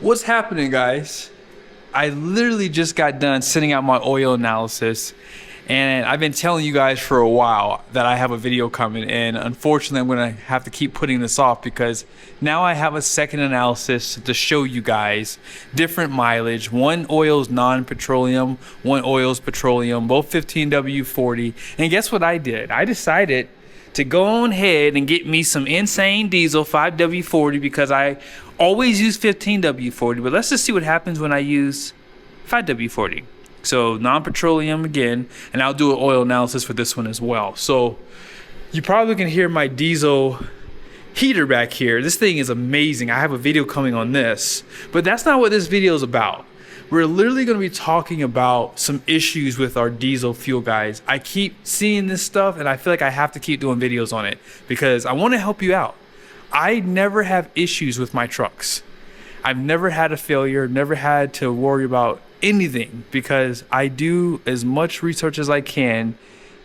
What's happening, guys? I literally just got done sending out my oil analysis, and I've been telling you guys for a while that I have a video coming, and unfortunately I'm gonna have to keep putting this off because now I have a second analysis to show you guys different mileage. One oil's non-petroleum, one oil's petroleum, both 15W40. And guess what I did? I decided to go on ahead and get me some insane diesel 5W40 because I always use 15W40, but let's just see what happens when I use 5W40. So non-petroleum again, and I'll do an oil analysis for this one as well. So you probably can hear my diesel heater back here. This thing is amazing. I have a video coming on this, but that's not what this video is about. We're literally going to be talking about some issues with our diesel fuel, guys. I keep seeing this stuff and I feel like I have to keep doing videos on it because I want to help you out. I never have issues with my trucks. I've never had a failure, never had to worry about anything because I do as much research as I can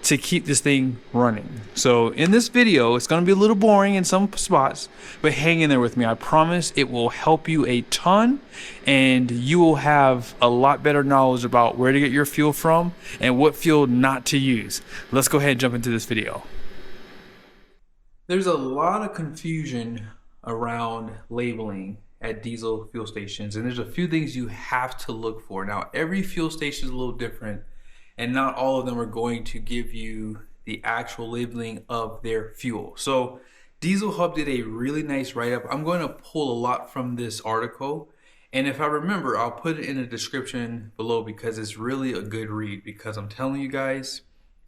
to keep this thing running. So in this video, it's going to be a little boring in some spots, but hang in there with me. I promise it will help you a ton and you will have a lot better knowledge about where to get your fuel from and what fuel not to use. Let's go ahead and jump into this video. There's a lot of confusion around labeling at diesel fuel stations, and there's a few things you have to look for. Now, every fuel station is a little different, and not all of them are going to give you the actual labeling of their fuel. So Diesel Hub did a really nice write-up. I'm going to pull a lot from this article, and if I remember, I'll put it in the description below because it's really a good read, because I'm telling you guys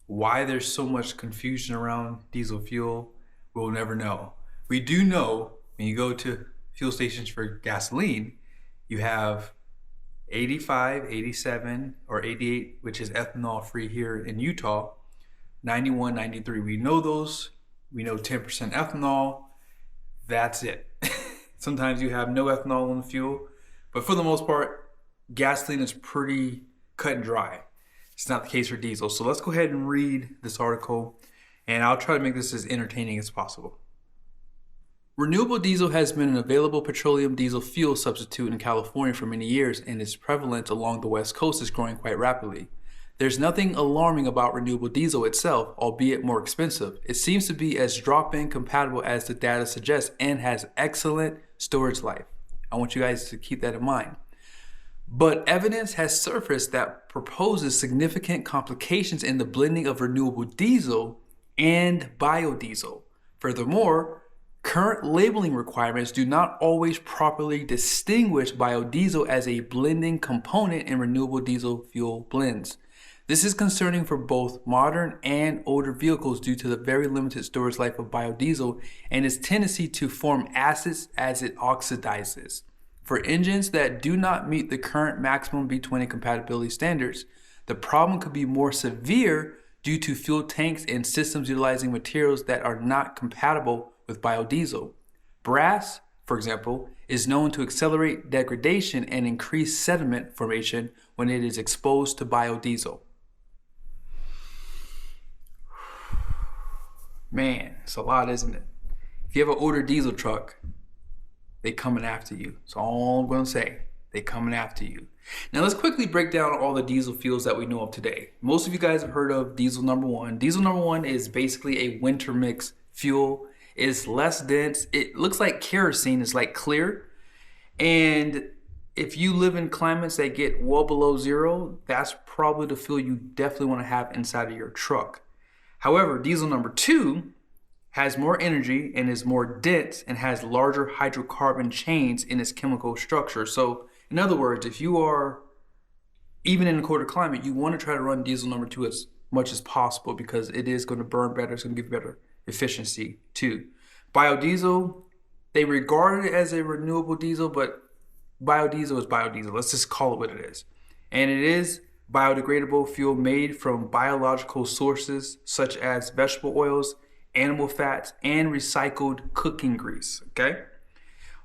why there's so much confusion around diesel fuel. We'll never know. We do know when you go to fuel stations for gasoline, you have 85, 87, or 88, which is ethanol free here in Utah, 91, 93. We know those. We know 10% ethanol. That's it. Sometimes you have no ethanol in the fuel, but for the most part, gasoline is pretty cut and dry. It's not the case for diesel. So let's go ahead and read this article, and I'll try to make this as entertaining as possible. Renewable diesel has been an available petroleum diesel fuel substitute in California for many years, and its prevalence along the West Coast is growing quite rapidly. There's nothing alarming about renewable diesel itself, albeit more expensive. It seems to be as drop-in compatible as the data suggests and has excellent storage life. I want you guys to keep that in mind. But evidence has surfaced that proposes significant complications in the blending of renewable diesel and biodiesel. Furthermore, current labeling requirements do not always properly distinguish biodiesel as a blending component in renewable diesel fuel blends. This is concerning for both modern and older vehicles due to the very limited storage life of biodiesel and its tendency to form acids as it oxidizes. For engines that do not meet the current maximum B20 compatibility standards, the problem could be more severe due to fuel tanks and systems utilizing materials that are not compatible with biodiesel. Brass, for example, is known to accelerate degradation and increase sediment formation when it is exposed to biodiesel. Man, it's a lot, isn't it? If you have an older diesel truck, they coming after you. That's all I'm gonna say. They coming after you. Now let's quickly break down all the diesel fuels that we know of today. Most of you guys have heard of diesel number one. Diesel number one is basically a winter mix fuel. It's less dense. It looks like kerosene. It's like clear. And if you live in climates that get well below zero, that's probably the fuel you definitely want to have inside of your truck. However, diesel number two has more energy and is more dense and has larger hydrocarbon chains in its chemical structure. So in other words, if you are even in a colder climate, you want to try to run diesel number two as much as possible because it is going to burn better. It's going to give you better efficiency too. Biodiesel, they regard it as a renewable diesel, but biodiesel is biodiesel. Let's just call it what it is. And it is biodegradable fuel made from biological sources such as vegetable oils, animal fats, and recycled cooking grease, okay?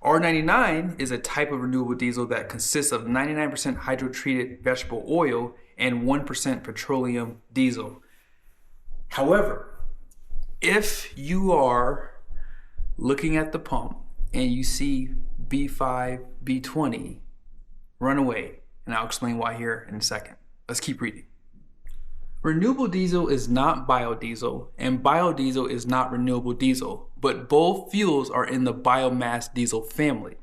R99 is a type of renewable diesel that consists of 99% hydrotreated vegetable oil and 1% petroleum diesel. However, if you are looking at the pump and you see B5, B20 run away, and I'll explain why here in a second. Let's keep reading. Renewable diesel is not biodiesel, and biodiesel is not renewable diesel, but both fuels are in the biomass diesel family.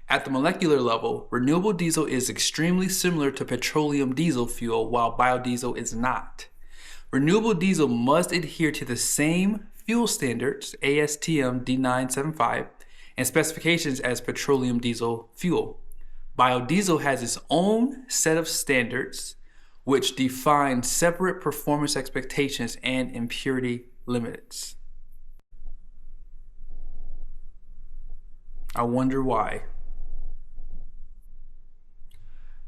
At the molecular level, renewable diesel is extremely similar to petroleum diesel fuel, while biodiesel is not. Renewable diesel must adhere to the same fuel standards, ASTM D975, and specifications as petroleum diesel fuel. Biodiesel has its own set of standards which define separate performance expectations and impurity limits. I wonder why.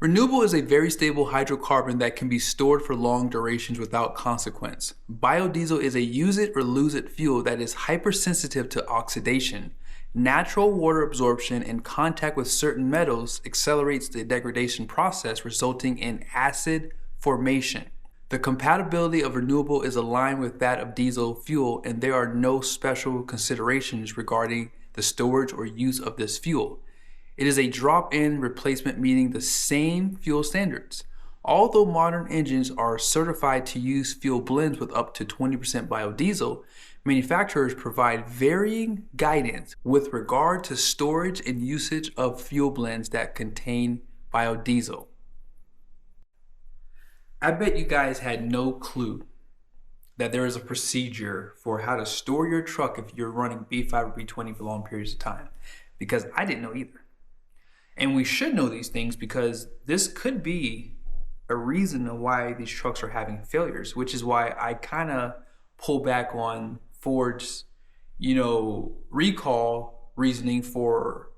Renewable is a very stable hydrocarbon that can be stored for long durations without consequence. Biodiesel is a use it or lose it fuel that is hypersensitive to oxidation. Natural water absorption in contact with certain metals accelerates the degradation process, resulting in acid formation. The compatibility of renewable is aligned with that of diesel fuel, and there are no special considerations regarding the storage or use of this fuel. It is a drop-in replacement meeting the same fuel standards. Although modern engines are certified to use fuel blends with up to 20% biodiesel, manufacturers provide varying guidance with regard to storage and usage of fuel blends that contain biodiesel. I bet you guys had no clue that there is a procedure for how to store your truck if you're running B5 or B20 for long periods of time, because I didn't know either. And we should know these things because this could be a reason of why these trucks are having failures, which is why I kind of pull back on Ford's, recall reasoning for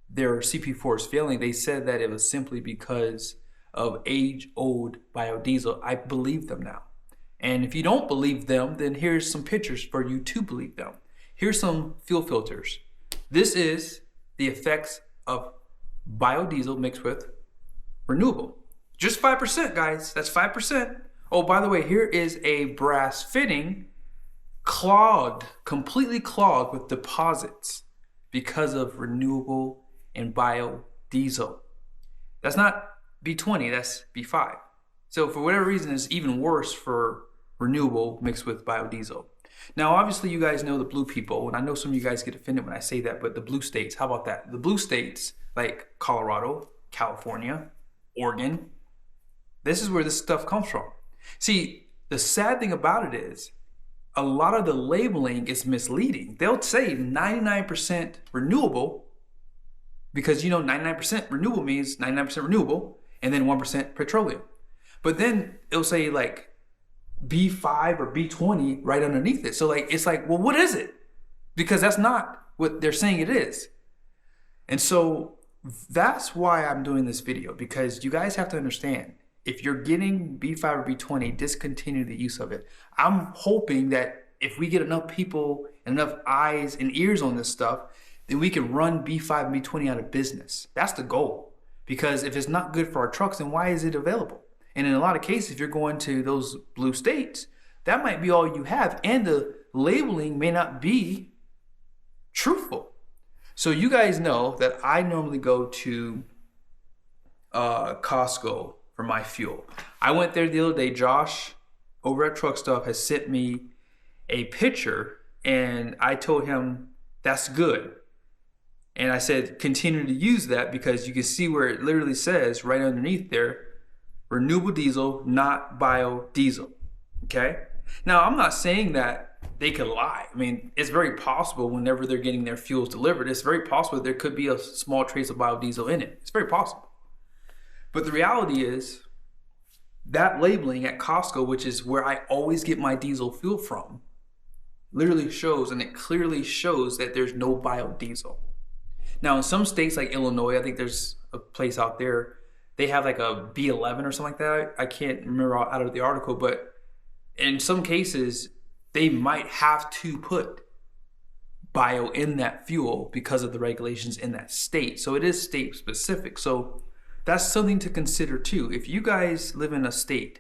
their CP4s failing. They said that it was simply because of age-old biodiesel. I believe them now. And if you don't believe them, then here's some pictures for you to believe them. Here's some fuel filters. This is the effects of biodiesel mixed with renewable. Just 5%, guys. That's 5%. Oh, by the way, here is a brass fitting clogged, completely clogged with deposits because of renewable and biodiesel. That's not B20, that's B5. So for whatever reason, it's even worse for renewable mixed with biodiesel. Now, obviously, you guys know the blue people, and I know some of you guys get offended when I say that, but the blue states, how about that? The blue states, like Colorado, California, Oregon, this is where this stuff comes from. See, the sad thing about it is, a lot of the labeling is misleading. They'll say 99% renewable because 99% renewable means 99% renewable and then 1% petroleum. But then it'll say like B5 or B20 right underneath it. So it's like, well, what is it? Because that's not what they're saying it is. And so that's why I'm doing this video, because you guys have to understand, if you're getting B5 or B20, discontinue the use of it. I'm hoping that if we get enough people and enough eyes and ears on this stuff, then we can run B5 and B20 out of business. That's the goal. Because if it's not good for our trucks, then why is it available? And in a lot of cases, if you're going to those blue states, that might be all you have. And the labeling may not be truthful. So you guys know that I normally go to Costco for my fuel. I went there the other day. Josh over at Truck Stuff has sent me a picture, and I told him that's good. And I said, continue to use that, because you can see where it literally says right underneath there, renewable diesel, not biodiesel. Okay. Now, I'm not saying that they could lie. I mean, it's very possible whenever they're getting their fuels delivered, it's very possible there could be a small trace of biodiesel in it. It's very possible. But the reality is that labeling at Costco, which is where I always get my diesel fuel from, literally shows, and it clearly shows that there's no biodiesel. Now, in some states like Illinois, I think there's a place out there, they have like a B11 or something like that. I can't remember out of the article, but in some cases, they might have to put bio in that fuel because of the regulations in that state. So it is state specific. So that's something to consider too. If you guys live in a state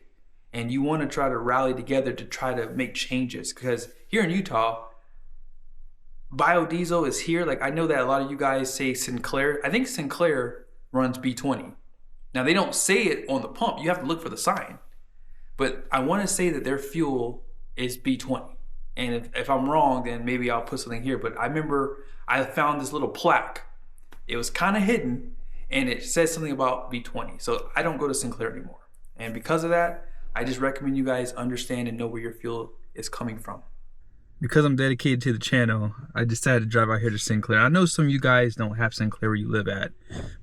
and you want to try to rally together to try to make changes, because here in Utah, biodiesel is here. Like I know that a lot of you guys say Sinclair. I think Sinclair runs B20. Now they don't say it on the pump. You have to look for the sign. But I want to say that their fuel is B20. And if I'm wrong, then maybe I'll put something here. But I remember I found this little plaque. It was kind of hidden and it says something about B20. So I don't go to Sinclair anymore. And because of that, I just recommend you guys understand and know where your fuel is coming from. Because I'm dedicated to the channel, I decided to drive out here to Sinclair. I know some of you guys don't have Sinclair where you live at,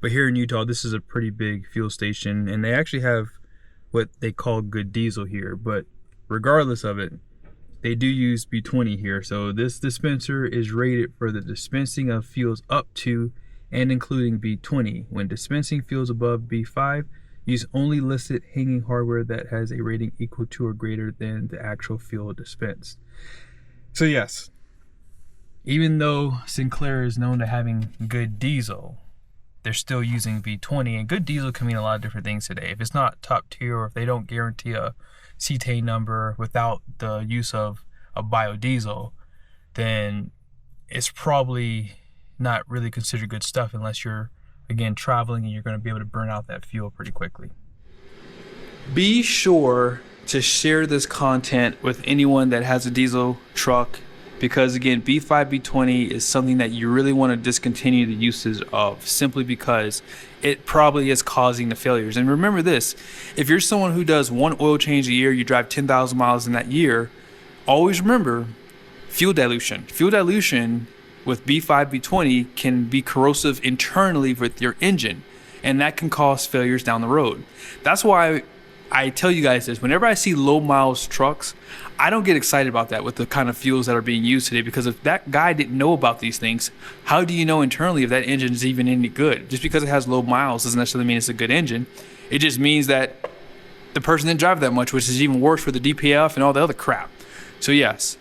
but here in Utah, this is a pretty big fuel station, and they actually have what they call good diesel here. But regardless of it, they do use B20 here. So this dispenser is rated for the dispensing of fuels up to and including B20. When dispensing fuels above B5, use only listed hanging hardware that has a rating equal to or greater than the actual fuel dispensed. So yes, even though Sinclair is known to having good diesel, they're still using B20, and good diesel can mean a lot of different things today. If it's not top tier, or if they don't guarantee a cetane number without the use of a biodiesel, then it's probably not really considered good stuff unless you're, again, traveling and you're going to be able to burn out that fuel pretty quickly. Be sure to share this content with anyone that has a diesel truck, because again, B5, B20 is something that you really want to discontinue the uses of, simply because it probably is causing the failures. And remember this, if you're someone who does one oil change a year, you drive 10,000 miles in that year, always remember fuel dilution. Fuel dilution with B5, B20 can be corrosive internally with your engine, and that can cause failures down the road. That's why I tell you guys this, whenever I see low miles trucks, I don't get excited about that with the kind of fuels that are being used today, because if that guy didn't know about these things, how do you know internally if that engine is even any good? Just because it has low miles doesn't necessarily mean it's a good engine. It just means that the person didn't drive that much, which is even worse for the DPF and all the other crap. So yes,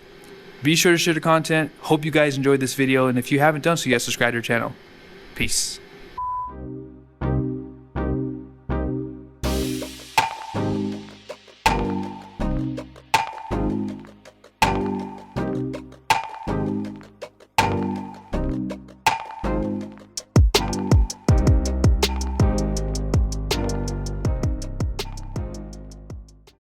be sure to share the content. Hope you guys enjoyed this video, and if you haven't done so yet, subscribe to our channel. Peace.